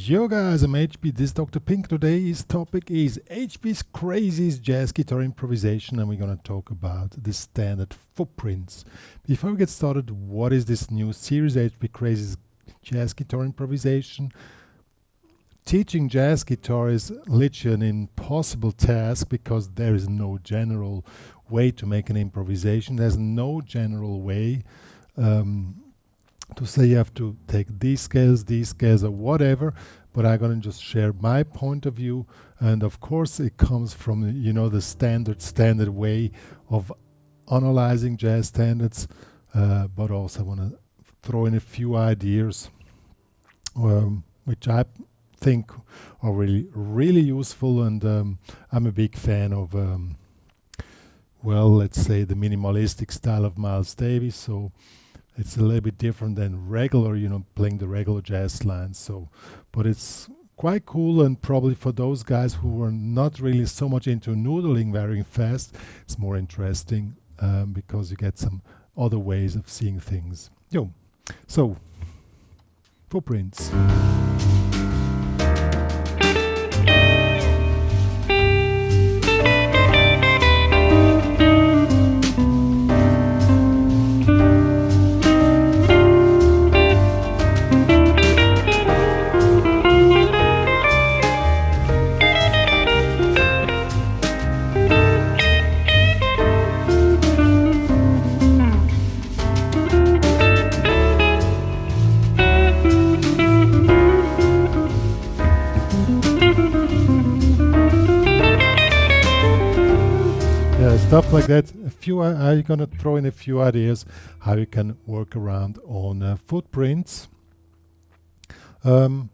Yo guys, I'm HP, this is Dr. Pink. Today's topic is HPCrazy's jazz guitar improvisation, and we're going to talk about the standard footprints. Before we get started, what is this new series, HPCrazy's jazz guitar improvisation? Teaching jazz guitar is literally an impossible task because there is no general way to make an improvisation. There's no general way to say you have to take these scales or whatever, but I'm going to just share my point of view, and of course it comes from the standard way of analyzing jazz standards, but also I want to throw in a few ideas which I think are really useful, and I'm a big fan of let's say the minimalistic style of Miles Davis, so it's a little bit different than regular, playing the regular jazz lines. So, but it's quite cool, and probably for those guys who are not really so much into noodling very fast, it's more interesting because you get some other ways of seeing things. So footprints. Stuff like that. I'm gonna throw in a few ideas how you can work around on footprints. Probably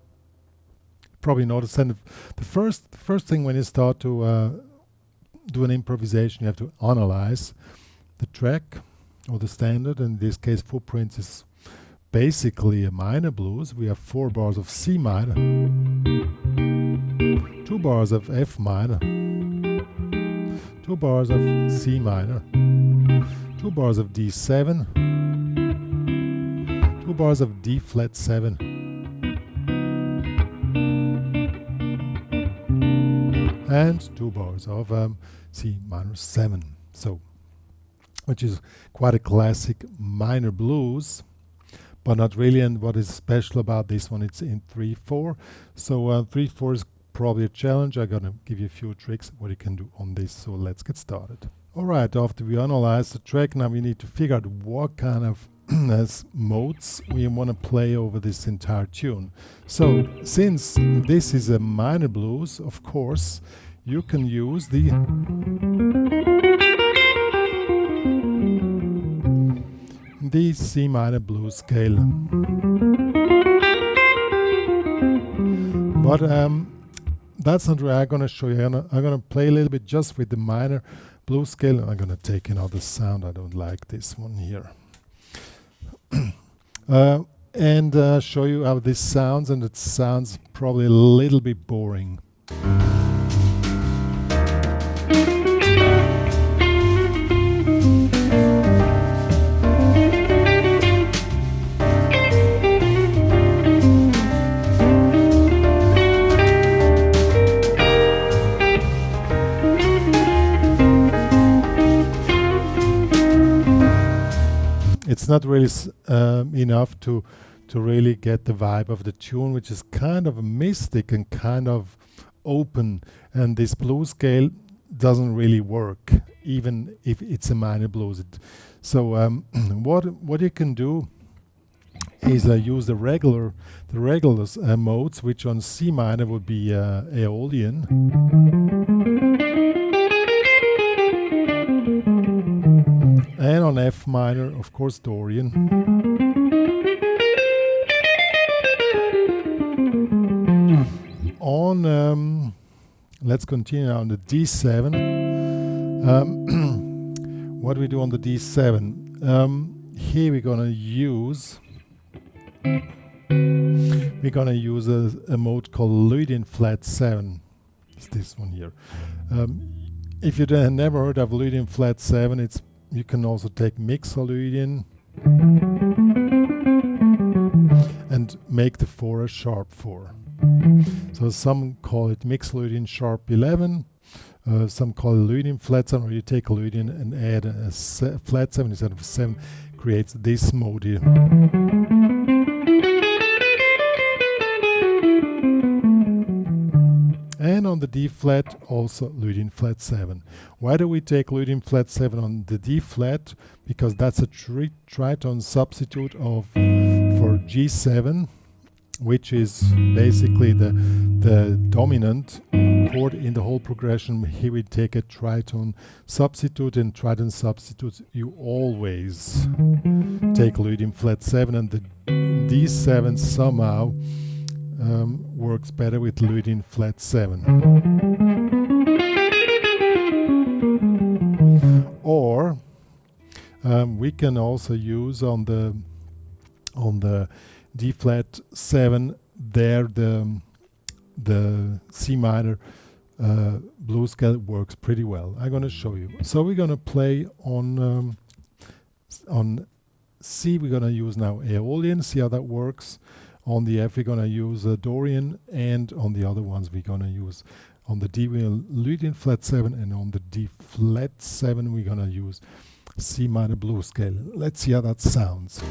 notice the first thing when you start to do an improvisation, you have to analyze the track or the standard. In this case, footprints is basically a minor blues. We have 4 bars of C minor, 2 bars of F minor, 2 bars of C minor, 2 bars of D7, 2 bars of D flat 7, and 2 bars of C minor 7. So, which is quite a classic minor blues, but not really. And what is special about this one, it's in 3/4. So 3/4 is probably a challenge. I'm gonna give you a few tricks what you can do on this, so let's get started. Alright, after we analyze the track, now we need to figure out what kind of modes we want to play over this entire tune. So since this is a minor blues, of course you can use the C minor blues scale, but that's not what I'm going to show you. I'm going to play a little bit just with the minor blues scale, and I'm going to take another sound. I don't like this one here. And show you how this sounds, and it sounds probably a little bit boring. It's not really enough to really get the vibe of the tune, which is kind of mystic and kind of open, and this blues scale doesn't really work even if it's a minor blues. So what you can do is use the regular modes, which on C minor would be Aeolian, and on F minor, of course, Dorian. On, let's continue on the D7. What do we do on the D7? Here we're gonna use a mode called Lydian flat 7. It's this one here. If you never heard of Lydian flat 7, you can also take Mixolydian and make the 4 a sharp 4. So some call it mixed Lydian sharp 11, some call it Lydian flat 7, or you take a Lydian and add a flat 7 instead of a 7, creates this mode here. And on the D flat, also Lydian flat 7. Why do we take Lydian flat 7 on the D flat? Because that's a tritone substitute of for G7, which is basically the dominant chord in the whole progression. Here we take a tritone substitute, and tritone substitutes you always take Lydian flat 7, and the D7 somehow works better with Lydian flat 7. Or we can also use on the D flat 7 there the C minor blues scale works pretty well. I'm going to show you. So we're going to play on C. We're going to use now Aeolian. See how that works. On the F we're going to use Dorian, and on the other ones we're going to use on the D Lydian flat 7, and on the D flat 7 we're going to use C minor blues scale. Let's see how that sounds.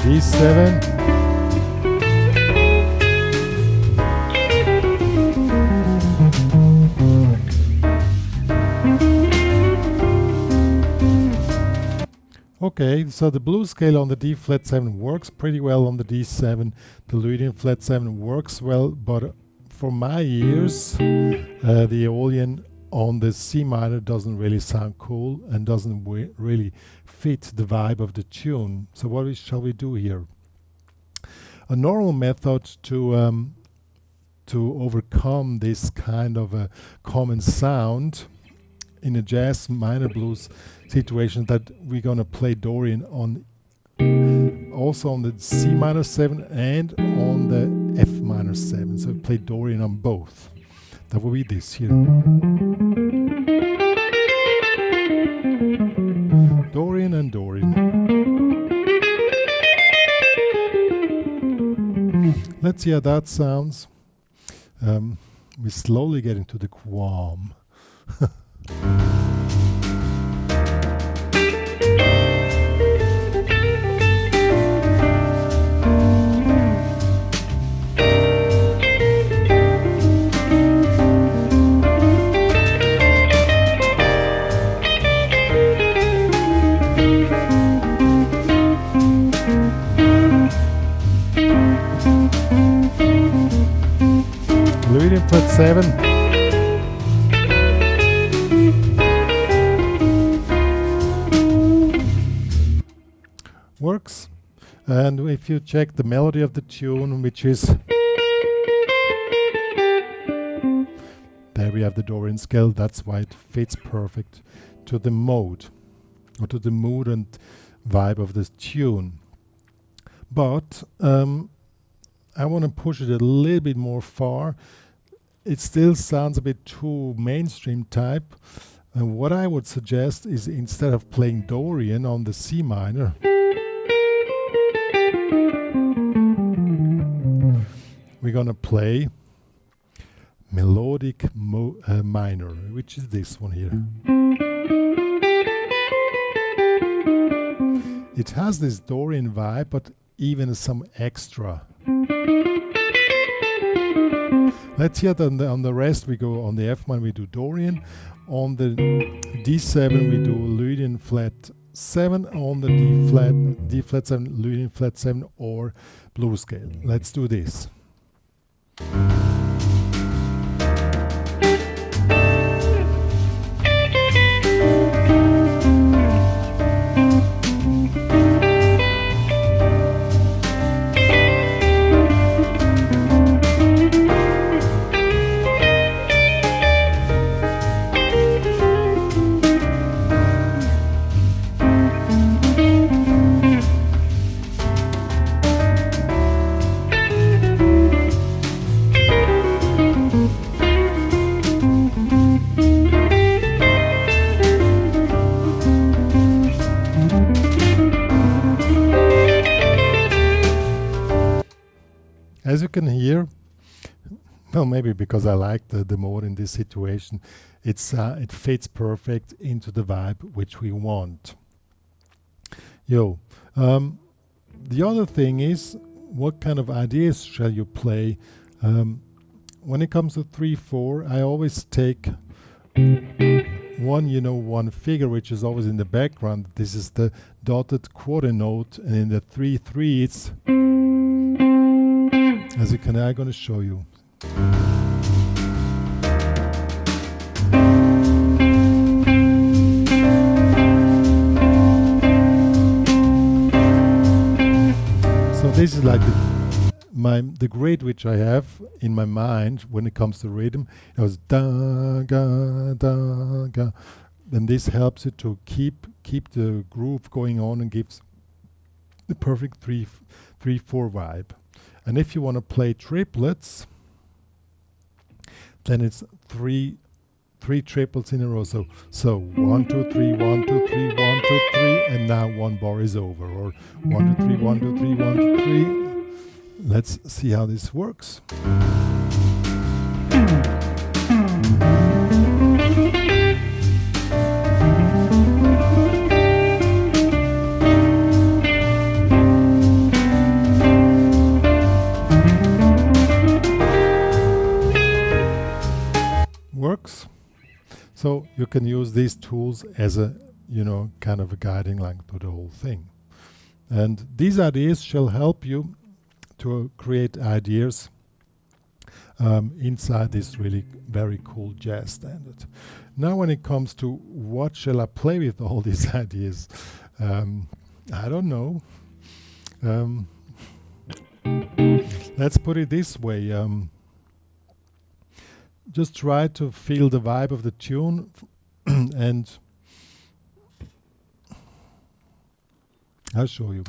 D7, okay, so the blues scale on the D flat 7 works pretty well on the D7. The Lydian flat 7 works well, but for my ears, the Aeolian on the C minor doesn't really sound cool and doesn't really fit the vibe of the tune. So what shall we do here? A normal method to overcome this kind of a common sound in a jazz minor blues situation, that we're gonna play Dorian on also on the C minor 7 and on the F minor 7. So we play Dorian on both. That will be this here. Dorian and Dorian. Let's see how that sounds. We slowly get into the qualm. Lydian flat 7. Works. And if you check the melody of the tune, which is, there we have the Dorian scale. That's why it fits perfect to the mode, or to the mood and vibe of this tune. But I want to push it a little bit more far. It still sounds a bit too mainstream type. And what I would suggest is, instead of playing Dorian on the C minor, we're gonna play melodic minor, which is this one here. It has this Dorian vibe, but even some extra. Let's hear on the rest. We go on the F minor, we do Dorian. On the D7, we do Lydian flat 7. On the D flat 7, Lydian flat 7, or blues scale. Let's do this. as you can hear, well, maybe because I like the mode in this situation, it fits perfect into the vibe which we want. Yo, the other thing is, what kind of ideas shall you play? When it comes to 3/4, I always take one figure which is always in the background. This is the dotted quarter note, and in the 3/3, it's, as you can, I'm going to show you. So this is like the grid which I have in my mind when it comes to rhythm. It was da ga da ga, and this helps it to keep the groove going on and gives the perfect 3/4 vibe. And if you want to play triplets, then it's three triplets in a row. So 1 2 3 1 2 3 1 2 3, and now one bar is over. Or 1 2 3 1 2 3 1 2 3. Let's see how this works. Works. So you can use these tools as a, kind of a guiding light to the whole thing. And these ideas shall help you to create ideas inside this really very cool jazz standard. Now when it comes to what shall I play with all these ideas, I don't know. Let's put it this way. Just try to feel the vibe of the tune and I'll show you.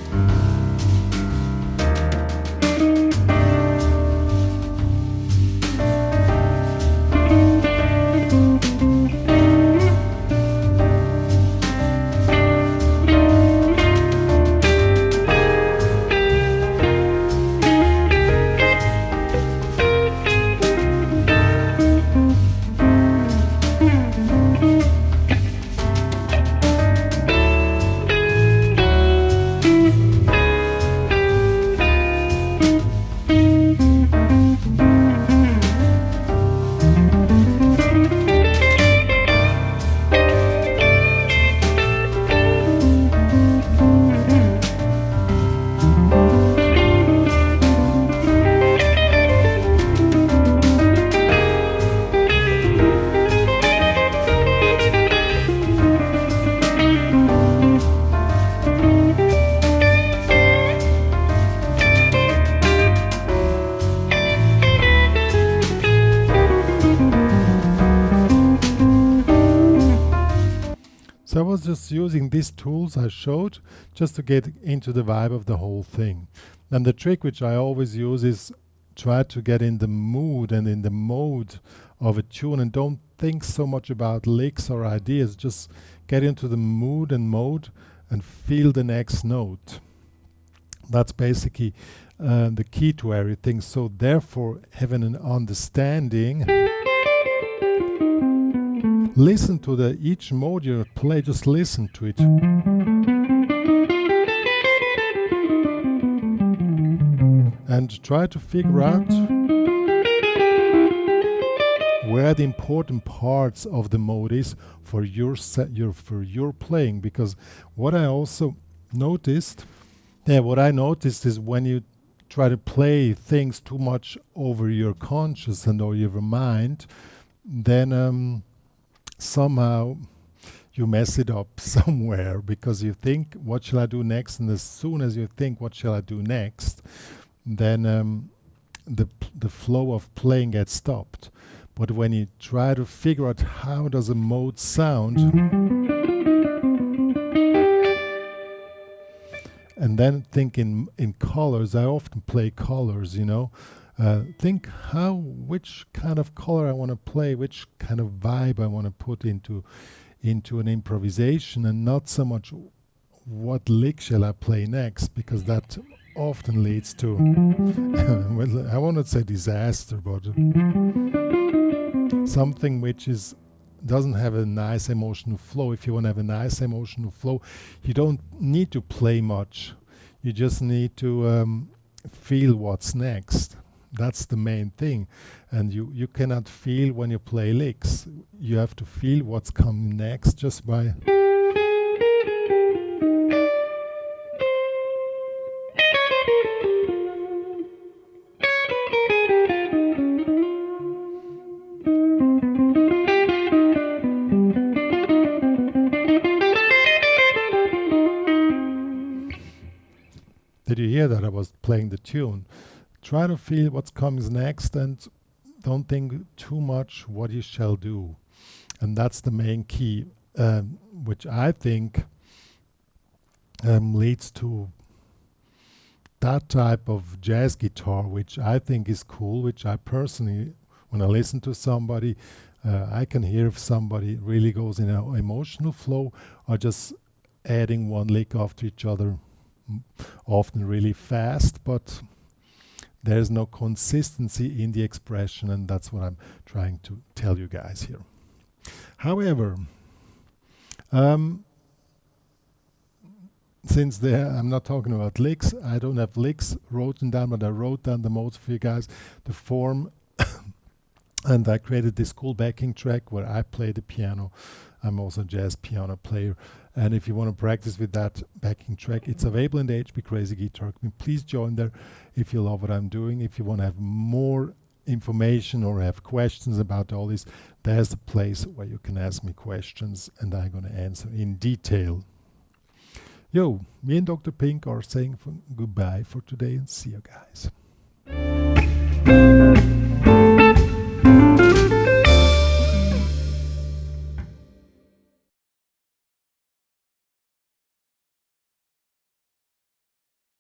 So I was just using these tools I showed just to get into the vibe of the whole thing. And the trick which I always use is try to get in the mood and in the mode of a tune and don't think so much about licks or ideas. Just get into the mood and mode and feel the next note. That's basically the key to everything. So therefore, having an understanding, listen to each mode you play, just listen to it. And try to figure out where the important parts of the mode is for your playing. Because what I noticed is when you try to play things too much over your conscious and or your mind, then somehow you mess it up somewhere, because you think, what shall I do next? And as soon as you think, what shall I do next, then the flow of playing gets stopped. But when you try to figure out how does a mode sound, and then think in colors, I often play colors, think which kind of color I want to play, which kind of vibe I want to put into an improvisation, and not so much what lick shall I play next, because that often leads to, well, I won't say disaster, but something which is doesn't have a nice emotional flow. If you want to have a nice emotional flow, you don't need to play much. You just need to feel what's next. That's the main thing. And you cannot feel when you play licks. You have to feel what's coming next just by. Did you hear that? I was playing the tune. Try to feel what's comes next and don't think too much what you shall do. And that's the main key, which I think leads to that type of jazz guitar, which I think is cool, which I personally, when I listen to somebody, I can hear if somebody really goes in an emotional flow or just adding one lick after each other, often really fast, but there's no consistency in the expression, and that's what I'm trying to tell you guys here. However, since I'm not talking about licks, I don't have licks written down, but I wrote down the notes for you guys, the form, and I created this cool backing track where I play the piano. I'm also a jazz piano player, and if you want to practice with that backing track, it's available in the HPCrazy guitar. Please join there if you love what I'm doing. If you want to have more information or have questions about all this, there's a place where you can ask me questions and I'm going to answer in detail. Yo, me and Dr. Pink are saying goodbye for today and see you guys.